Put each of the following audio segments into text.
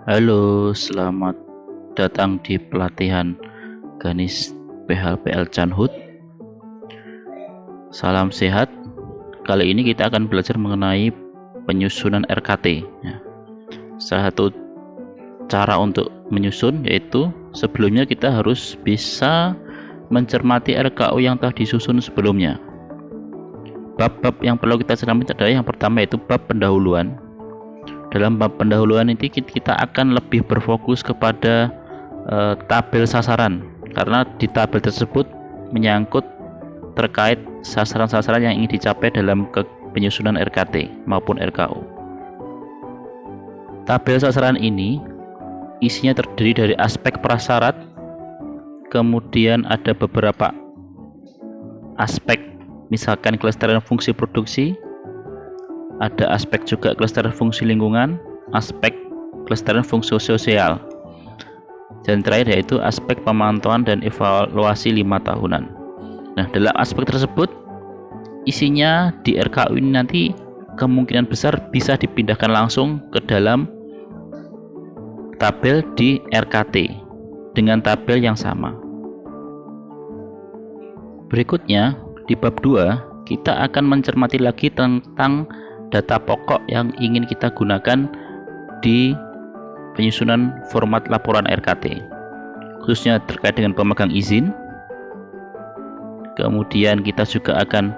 Halo, selamat datang di pelatihan Ganis PHPL Canhut. Salam sehat. Kali ini kita akan belajar mengenai penyusunan RKT. Salah satu cara untuk menyusun yaitu sebelumnya kita harus bisa mencermati RKU yang telah disusun sebelumnya. Bab-bab yang perlu kita cermati adalah yang pertama yaitu bab pendahuluan. Dalam bab pendahuluan ini kita akan lebih berfokus kepada tabel sasaran, karena di tabel tersebut menyangkut terkait sasaran-sasaran yang ingin dicapai dalam penyusunan RKT maupun RKU. Tabel sasaran ini isinya terdiri dari aspek prasyarat, kemudian ada beberapa aspek, misalkan kelestarian fungsi produksi, ada aspek juga kelestarian fungsi lingkungan, aspek kelestarian fungsi sosial, dan terakhir yaitu aspek pemantauan dan evaluasi 5 tahunan. Nah, dalam aspek tersebut isinya di RKU ini nanti kemungkinan besar bisa dipindahkan langsung ke dalam tabel di RKT dengan tabel yang sama. Berikutnya di bab 2 kita akan mencermati lagi tentang data pokok yang ingin kita gunakan di penyusunan format laporan RKT, khususnya terkait dengan pemegang izin. Kemudian kita juga akan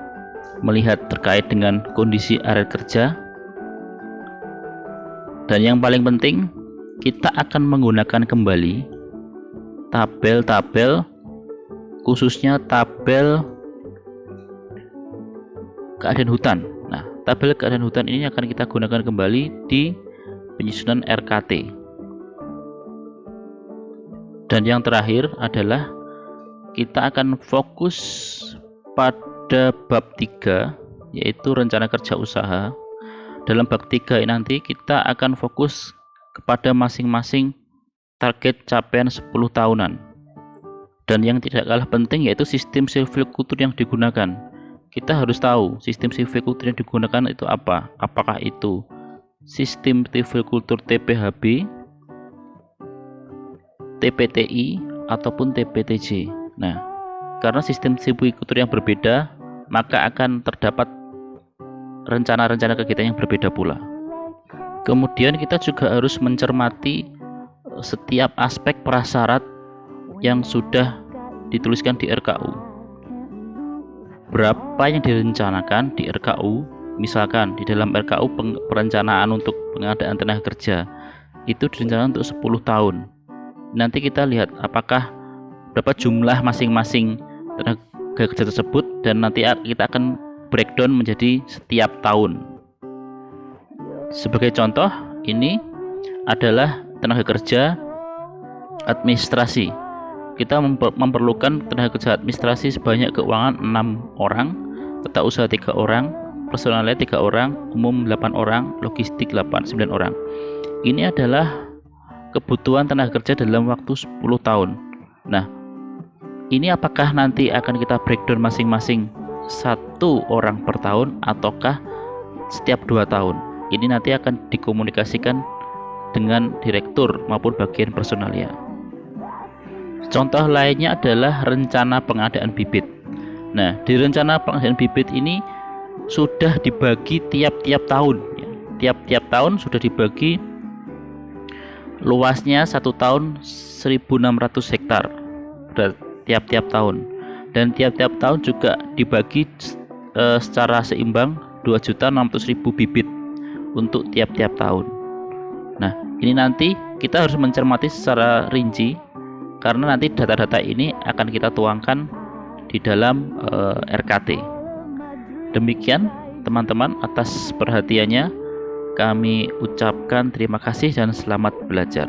melihat terkait dengan kondisi area kerja, dan yang paling penting kita akan menggunakan kembali tabel-tabel, khususnya tabel keadaan hutan. Nah, tabel keadaan hutan ini akan kita gunakan kembali di penyusunan RKT. Dan yang terakhir adalah kita akan fokus pada bab 3 yaitu rencana kerja usaha. Dalam bab 3 ini nanti kita akan fokus kepada masing-masing target capaian 10 tahunan. Dan yang tidak kalah penting yaitu sistem silvicultur yang digunakan. Kita harus tahu sistem silvicultur yang digunakan itu apa. Apakah itu sistem silvicultur TPHB, TPTI, ataupun TPTJ. Nah, karena sistem silvicultur yang berbeda, maka akan terdapat rencana-rencana kegiatan yang berbeda pula. Kemudian kita juga harus mencermati setiap aspek prasyarat yang sudah dituliskan di RKU. Berapa yang direncanakan di RKU, misalkan di dalam RKU perencanaan untuk pengadaan tenaga kerja itu direncanakan untuk 10 tahun. Nanti kita lihat apakah berapa jumlah masing-masing tenaga kerja tersebut, dan nanti kita akan breakdown menjadi setiap tahun. Sebagai contoh, ini adalah tenaga kerja administrasi. Kita memerlukan tenaga kerja administrasi sebanyak keuangan 6 orang, tata usaha 3 orang, personalnya 3 orang, umum 8 orang, logistik 9 orang. Ini adalah kebutuhan tenaga kerja dalam waktu 10 tahun. Nah, ini apakah nanti akan kita breakdown masing-masing 1 orang per tahun ataukah setiap 2 tahun? Ini nanti akan dikomunikasikan dengan direktur maupun bagian personalia. Contoh lainnya adalah rencana pengadaan bibit. Nah, di rencana pengadaan bibit ini sudah dibagi tiap-tiap tahun. Tiap-tiap tahun sudah dibagi, luasnya 1 tahun 1.600 hektar tiap-tiap tahun, dan tiap-tiap tahun juga dibagi secara seimbang 2.600.000 bibit untuk tiap-tiap tahun. Nah, ini nanti kita harus mencermati secara rinci, karena nanti data-data ini akan kita tuangkan di dalam RKT. Demikian teman-teman, atas perhatiannya kami ucapkan terima kasih dan selamat belajar.